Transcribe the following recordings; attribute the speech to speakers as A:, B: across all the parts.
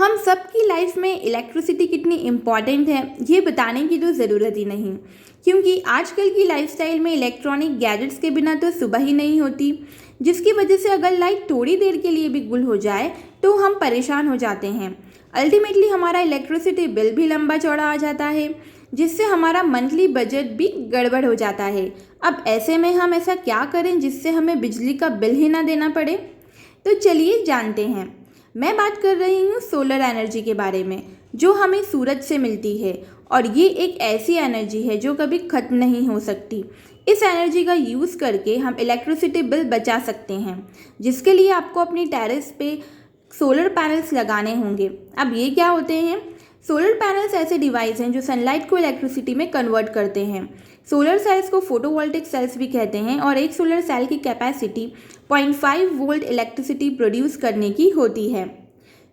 A: हम सबकी लाइफ में इलेक्ट्रिसिटी कितनी इम्पॉर्टेंट है ये बताने की तो ज़रूरत ही नहीं, क्योंकि आजकल की लाइफस्टाइल में इलेक्ट्रॉनिक गैजेट्स के बिना तो सुबह ही नहीं होती, जिसकी वजह से अगर लाइट थोड़ी देर के लिए भी गुल हो जाए तो हम परेशान हो जाते हैं। अल्टीमेटली हमारा इलेक्ट्रिसिटी बिल भी लंबा चौड़ा आ जाता है, जिससे हमारा मंथली बजट भी गड़बड़ हो जाता है। अब ऐसे में हम ऐसा क्या करें जिससे हमें बिजली का बिल ही ना देना पड़े? तो चलिए जानते हैं। मैं बात कर रही हूँ सोलर एनर्जी के बारे में, जो हमें सूरज से मिलती है और ये एक ऐसी एनर्जी है जो कभी ख़त्म नहीं हो सकती। इस एनर्जी का यूज़ करके हम इलेक्ट्रिसिटी बिल बचा सकते हैं, जिसके लिए आपको अपनी टेरेस पे सोलर पैनल्स लगाने होंगे। अब ये क्या होते हैं? सोलर पैनल्स ऐसे डिवाइस हैं जो सनलाइट को इलेक्ट्रिसिटी में कन्वर्ट करते हैं। सोलर सेल्स को फोटोवोल्टिक सेल्स भी कहते हैं और एक सोलर सेल की कैपेसिटी 0.5 वोल्ट इलेक्ट्रिसिटी प्रोड्यूस करने की होती है।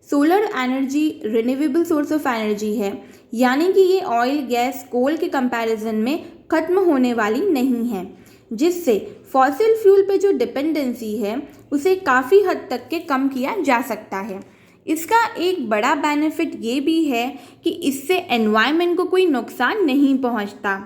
A: Solar energy renewable source of energy है, यानी कि ये ऑयल, गैस, कोल के कंपैरिजन में ख़त्म होने वाली नहीं है, जिससे फॉसिल फ्यूल पे जो डिपेंडेंसी है उसे काफ़ी हद तक के कम किया जा सकता है। इसका एक बड़ा बेनिफिट ये भी है कि इससे एनवायरनमेंट को कोई नुकसान नहीं पहुंचता।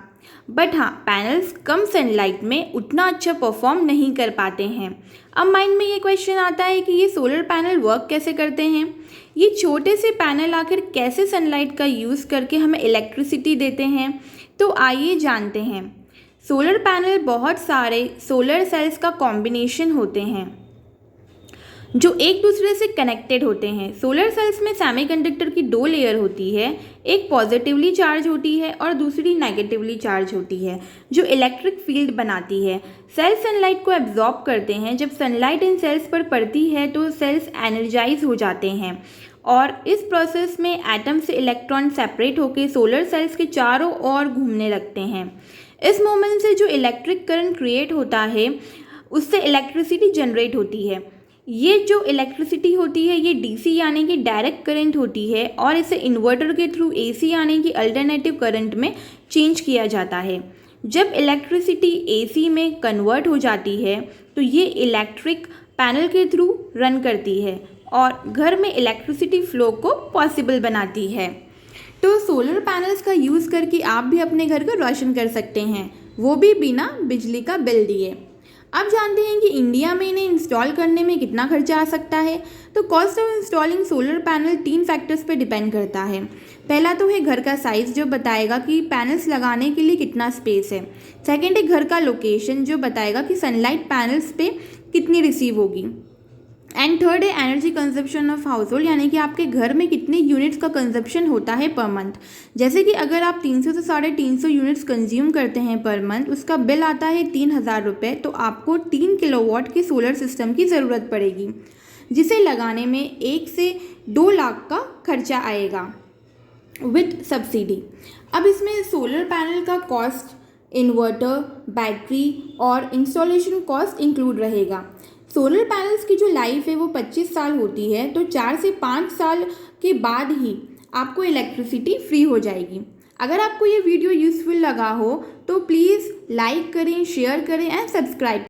A: बट हाँ, पैनल्स कम सनलाइट में उतना अच्छा परफॉर्म नहीं कर पाते हैं। अब माइंड में ये क्वेश्चन आता है कि ये सोलर पैनल वर्क कैसे करते हैं? ये छोटे से पैनल आखिर कैसे सनलाइट का यूज़ करके हमें इलेक्ट्रिसिटी देते हैं? तो आइए जानते हैं। सोलर पैनल बहुत सारे सोलर सेल्स का कॉम्बिनेशन होते हैं जो एक दूसरे से कनेक्टेड होते हैं। सोलर सेल्स में सेमीकंडक्टर की दो लेयर होती है, एक पॉजिटिवली चार्ज होती है और दूसरी नेगेटिवली चार्ज होती है, जो इलेक्ट्रिक फील्ड बनाती है। सेल्स सनलाइट को एब्जॉर्ब करते हैं। जब सनलाइट इन सेल्स पर पड़ती है तो सेल्स एनर्जाइज हो जाते हैं और इस प्रोसेस में एटम से इलेक्ट्रॉन सेपरेट होकर सोलर सेल्स के चारों ओर घूमने लगते हैं। इस मोमेंट से जो इलेक्ट्रिक करंट क्रिएट होता है उससे इलेक्ट्रिसिटी जनरेट होती है। ये जो इलेक्ट्रिसिटी होती है ये डीसी यानी कि डायरेक्ट करंट होती है और इसे इन्वर्टर के थ्रू एसी यानी कि अल्टरनेटिव करंट में चेंज किया जाता है। जब इलेक्ट्रिसिटी एसी में कन्वर्ट हो जाती है तो ये इलेक्ट्रिक पैनल के थ्रू रन करती है और घर में इलेक्ट्रिसिटी फ्लो को पॉसिबल बनाती है। तो सोलर पैनल्स का यूज़ करके आप भी अपने घर को रोशन कर सकते हैं, वो भी बिना बिजली का बिल दिए। अब जानते हैं कि इंडिया में इन्हें इंस्टॉल करने में कितना खर्चा आ सकता है। तो cost of installing solar panel 3 factors पर डिपेंड करता है। पहला तो है घर का साइज़, जो बताएगा कि पैनल्स लगाने के लिए कितना स्पेस है। सेकंड है घर का लोकेशन, जो बताएगा कि सनलाइट पैनल्स पे कितनी रिसीव होगी। एंड थर्ड है energy consumption of house hold, यानी कि आपके घर में कितने यूनिट्स का कंजप्शन होता है पर मंथ। जैसे कि अगर आप 300 से 350 यूनिट्स कंज्यूम करते हैं पर मंथ, उसका बिल आता है 3000 रुपये, तो आपको 3 किलोवाट की सोलर सिस्टम की ज़रूरत पड़ेगी, जिसे लगाने में 1 से 2 लाख का खर्चा आएगा विद सब्सिडी। अब इसमें सोलर पैनल का कॉस्ट, इन्वर्टर, बैटरी और इंस्टॉलेशन कॉस्ट इंक्लूड रहेगा। सोलर पैनल्स की जो लाइफ है वो 25 साल होती है, तो 4 से 5 साल के बाद ही आपको इलेक्ट्रिसिटी फ्री हो जाएगी। अगर आपको ये वीडियो यूज़फुल लगा हो तो प्लीज़ लाइक करें, शेयर करें एंड सब्सक्राइब।